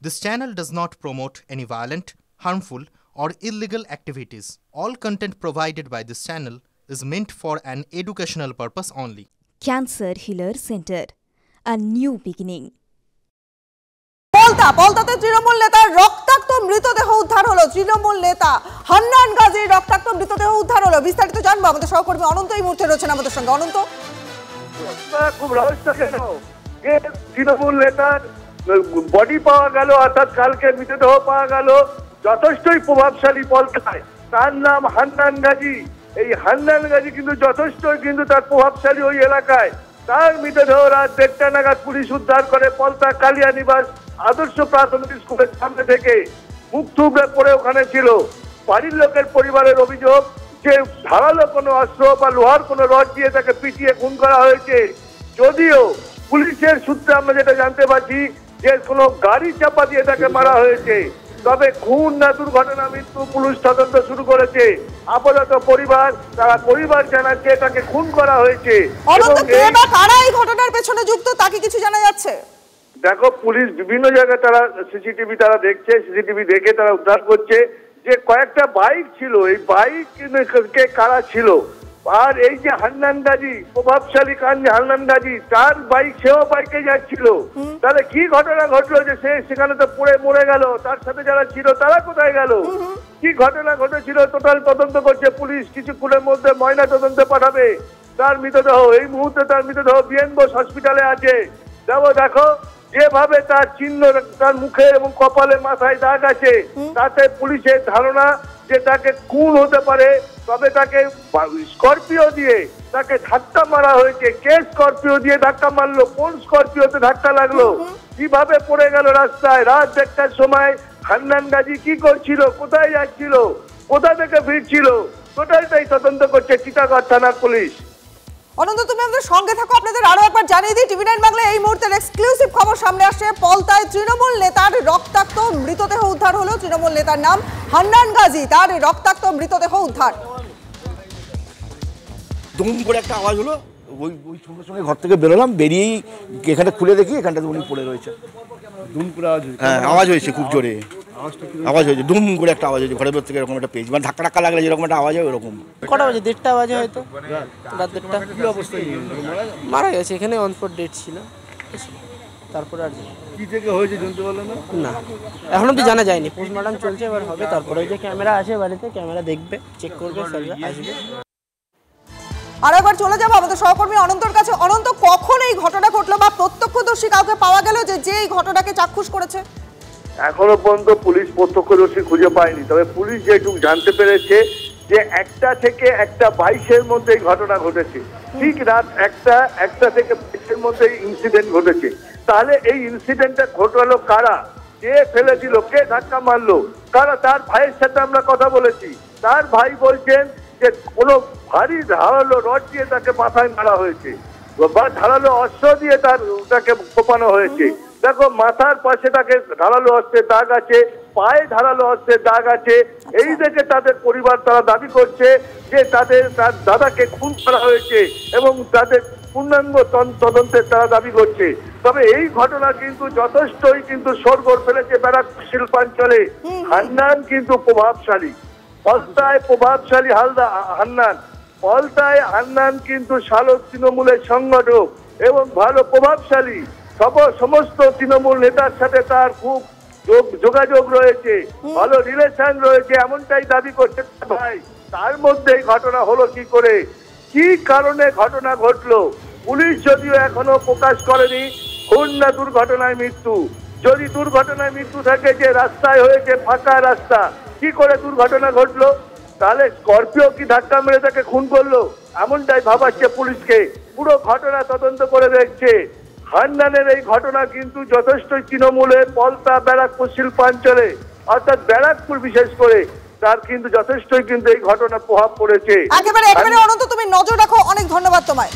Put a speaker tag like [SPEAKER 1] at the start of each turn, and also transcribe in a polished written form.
[SPEAKER 1] This channel does not promote any violent, harmful, or illegal activities. All content provided by this channel is meant for an educational purpose only.
[SPEAKER 2] Cancer Healer Center, a new beginning.
[SPEAKER 3] পলতাতে Trinamool নেতার রক্তাক্ত মৃতদেহ উদ্ধার হলো। তৃণমূল নেতা হান্নান গাজীর রক্তাক্ত মৃতদেহ উদ্ধার হলো। বিস্তারিত জানবো আমাদের সহকর্মী অনন্ত এই মুহূর্তে রয়েছেন আমাদের সঙ্গে। অনন্ত,
[SPEAKER 4] খুব রহস্য কেন যে তৃণমূল নেতার বডি পাওয়া গেল, অর্থাৎ কালকে মৃতদেহ পাওয়া গেল যথেষ্টই প্রভাবশালী পলতায়। তার নাম হান্নান গাজী। এই হান্নান গাজী কিন্তু যথেষ্টই কিন্তু তার প্রভাবশালী ওই এলাকায়। তার মৃতদেহ রাত 1:30 নাগাদ পুলিশ উদ্ধার করে পলতা কালিয়ানিবাস আদর্শ প্রাথমিক স্কুলের সামনে থেকে। মুখ থুবড়ে পড়ে ওখানে ছিল। বাড়ির লোকের পরিবারের অভিযোগ যে ধারালো কোনো অস্ত্র বা লোহার কোনো রড দিয়ে তাকে পিটিয়ে খুন করা হয়েছে। যদিও পুলিশের সূত্রে আমরা যেটা জানতে পারছি যে কোনো গাড়ি চাপা দিয়ে তাকে মারা হয়েছে, তবে খুন না দুর্ঘটনা মৃত্যু পুলিশ তদন্ত শুরু করেছে। আপাতত পরিবার জানাচ্ছে তাকে খুন করা হয়েছে।
[SPEAKER 3] কারা এই ঘটনার পেছনে যুক্ত তাকে কিছু জানা যাচ্ছে?
[SPEAKER 4] দেখো, পুলিশ বিভিন্ন জায়গায় তারা সিসিটিভি দেখছে, সিসিটিভি দেখে তারা উদ্ধার করছে যে কয়েকটা বাইক ছিল, এই বাইক কে কারা ছিল। আর এই যে হান্নান গাজী, প্রভাবশালী হান্নান গাজী, তার বাইক, সেও বাইকে যাচ্ছিল। তাহলে কি ঘটনা ঘটলো যে সে সেখানে তো পড়ে মরে গেল? তার সাথে যারা ছিল তারা কোথায় গেল? কি ঘটনা ঘটেছিল টোটাল তদন্ত করছে পুলিশ। কিছুক্ষণের মধ্যে ময়না তদন্তে পাঠাবে তার মৃতদেহ। এই মুহূর্তে তার মৃতদেহ বিএন বোস হসপিটালে আছে। দেখো যেভাবে তার চিহ্ন, তার মুখে এবং কপালে মাথায় দাগ আছে, তাতে পুলিশের ধারণা যে তাকে খুন হতে পারে। তবে তাকে স্করপিও দিয়ে তাকে ধাক্কা মারা হয়েছে। কে স্করপিও দিয়ে ধাক্কা মারলো? কোন স্করপিওতে ধাক্কা লাগলো? কিভাবে পড়ে গেল রাস্তায়? রাত 1টার সময় হান্নান গাজী কি করছিল, কোথায় যাচ্ছিল, কোথা থেকে ফিরছিল? টোটালটাই তদন্ত করছে চিটাগড় থানার পুলিশ।
[SPEAKER 3] অনন্ত, তুমি আমাদের সঙ্গে থাকো। আপনাদের আরো একবার জানিয়ে দিই, টিভি9 বাংলা এই মুহূর্তের এক্সক্লুসিভ খবর সামনে আসছে। পলতায় তৃণমূল নেতার রক্তাক্ত মৃতদেহ উদ্ধার হলো। তৃণমূল নেতার নাম হান্নান গাজী, তার রক্তাক্ত মৃতদেহ উদ্ধার।
[SPEAKER 5] দুম করে একটা আওয়াজ হলো, ওই সঙ্গে সঙ্গে ঘর থেকে বেরোলাম। বেরিয়েই এখানটা খুলে দেখি এখানটাতে উনি পড়ে রয়েছে। দুম করে আওয়াজ হয়েছে, খুব জোরে আওয়াজ হয়েছে। দুম করে একটা আওয়াজ হয়েছে ঘরের ভেতর থেকে, এরকম একটা পেজ মানে ধাক্কা টাক্কা লাগলে যেরকম একটা আওয়াজ হয় ওরকম।
[SPEAKER 6] কটা বাজে? 1:30 বাজে হয়তো, রাত 1:30। কি অবস্থায় মারা গেছে? এখানে অন স্পট ডেট ছিল। তারপরে আর
[SPEAKER 5] কি থেকে হয়েছে জানতে পারলো
[SPEAKER 6] না, এখনো তো জানা যায়নি। পোস্টমর্টম চলছে, এবার হবে। তারপরে ওই যে ক্যামেরা আসে বাড়িতে, ক্যামেরা দেখবে, চেক করবে, স্যাররা আসবে।
[SPEAKER 3] আর একবার চলে যাবো আমাদের সহকর্মী অনন্তর কাছে। অনন্ত, কখন এই ঘটনা ঘটলো বা প্রত্যক্ষদর্শী কাউকে পাওয়া গেল যে এই ঘটনাকে চাক্ষুষ করেছে?
[SPEAKER 4] এখনো পর্যন্ত পুলিশ প্রত্যক্ষদর্শী খুঁজে পায়নি। তবে পুলিশ যেটুকু জানতে পেরেছে যে 1টা থেকে 1:22-এর মধ্যে এই ঘটনা ঘটেছে। ঠিক রাত 1টা থেকে 22-এর মধ্যে ইনসিডেন্ট ঘটেছে। তাহলে এই ইনসিডেন্টটা ঘটালো কারা? কে ফেলে দিল? কে ধাক্কা মারলো? কারা? তার ভাইয়ের সাথে আমরা কথা বলেছি। তার ভাই বলছেন যে কোনো ভারী ধারালো রড দিয়ে তাকে মাথায় মারা হয়েছে বা ধারালো অস্ত্র দিয়ে তাকে কোপানো হয়েছে। দেখো, মাথার পাশে তাকে ধারালো অস্ত্রের দাগ আছে, পায়ে ধারালো অস্ত্রের দাগ আছে। এই দেখে তাদের পরিবার তারা দাবি করছে যে তার দাদাকে খুন করা হয়েছে এবং তাদের পূর্ণাঙ্গ তদন্তের তারা দাবি করছে। তবে এই ঘটনা কিন্তু যথেষ্টই কিন্তু শোরগোল ফেলেছে ব্যারাকপুর শিল্পাঞ্চলে। হান্নান কিন্তু প্রভাবশালী, পলতায় প্রভাবশালী হান্নান। পলতায় হান্নান কিন্তু শালক তৃণমূলের সংগঠক এবং ভালো প্রভাবশালী। সমস্ত তৃণমূল নেতার সাথে তার খুব যোগাযোগ রয়েছে, ভালো রিলেশন রয়েছে, এমনটাই দাবি করছে ভাই। তার মধ্যে ঘটনা হলো কি করে, কি কারণে ঘটনা ঘটলো, পুলিশ যদিও এখনো প্রকাশ করেনি খুন না দুর্ঘটনায় মৃত্যু। যদি দুর্ঘটনায় মৃত্যু থাকে, যে রাস্তায় হয়েছে ফাঁকা রাস্তা, কি করে দুর্ঘটনা ঘটলো? তাহলে স্করপিও কি ধাক্কা মেরে তাকে খুন করলো? এমনটাই ভাবাচ্ছে পুলিশকে। পুরো ঘটনা তদন্ত করে দেখছে। হান্নানের এই ঘটনা কিন্তু যথেষ্ট তৃণমূলের পলতা ব্যারাকপুর শিল্পাঞ্চলে, অর্থাৎ ব্যারাকপুর বিশেষ করে, তার কিন্তু যথেষ্টই কিন্তু এই ঘটনা প্রভাব পড়েছে।
[SPEAKER 3] একেবারে অনন্ত, তুমি নজর রাখো। অনেক ধন্যবাদ তোমায়।